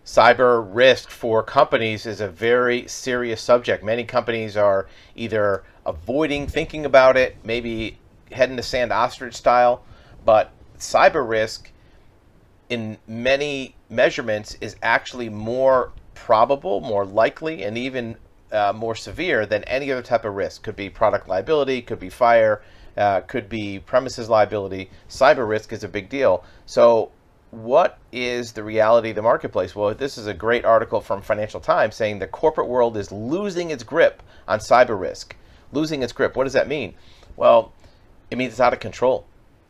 Cyber risk for companies is a very serious subject. Many companies are either avoiding thinking about it, maybe head in the sand ostrich style, but cyber risk in many measurements is actually more probable, more likely, and even more severe than any other type of risk. Could be product liability, could be fire, could be premises liability. Cyber risk is a big deal. So what is the reality of the marketplace? Well, this is a great article from Financial Times saying the corporate world is losing its grip on cyber risk. Losing its grip. What does that mean? Well, it means it's out of control,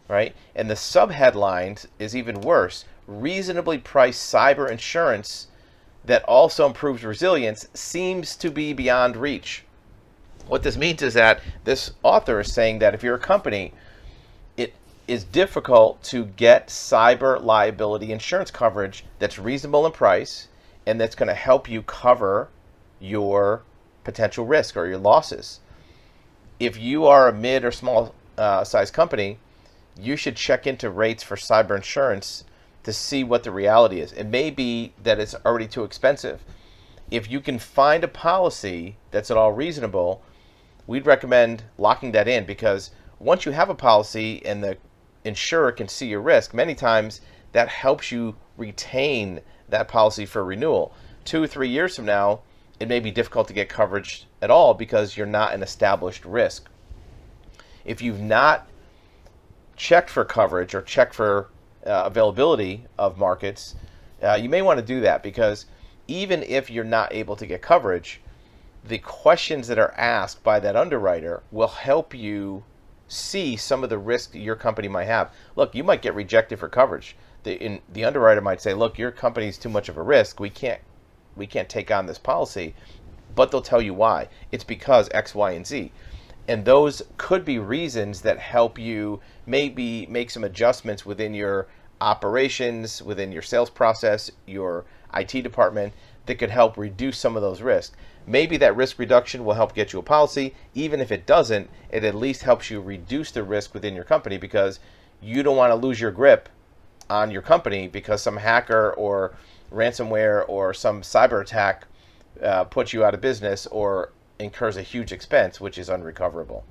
right? And the subheadline is even worse. Reasonably priced cyber insurance that also improves resilience seems to be beyond reach. What this means is that this author is saying that if you're a company, it is difficult to get cyber liability insurance coverage that's reasonable in price and that's going to help you cover your potential risk or your losses. If you are a mid or small size company, you should check into rates for cyber insurance to see what the reality is. It may be that it's already too expensive. If you can find a policy that's at all reasonable, we'd recommend locking that in, because once you have a policy and the insurer can see your risk, many times that helps you retain that policy for renewal. 2 or 3 years from now, it may be difficult to get coverage at all because you're not an established risk. If you've not checked for coverage or checked for availability of markets, you may want to do that, because even if you're not able to get coverage, the questions that are asked by that underwriter will help you see some of the risk that your company might have. Look, you might get rejected for coverage. The underwriter might say, look, your company is too much of a risk. We can't take on this policy. But they'll tell you why. It's because X, Y, and Z. And those could be reasons that help you maybe make some adjustments within your operations, within your sales process, your IT department, that could help reduce some of those risks. Maybe that risk reduction will help get you a policy. Even if it doesn't, it at least helps you reduce the risk within your company, because you don't want to lose your grip on your company because some hacker or ransomware or some cyber attack puts you out of business or incurs a huge expense, which is unrecoverable.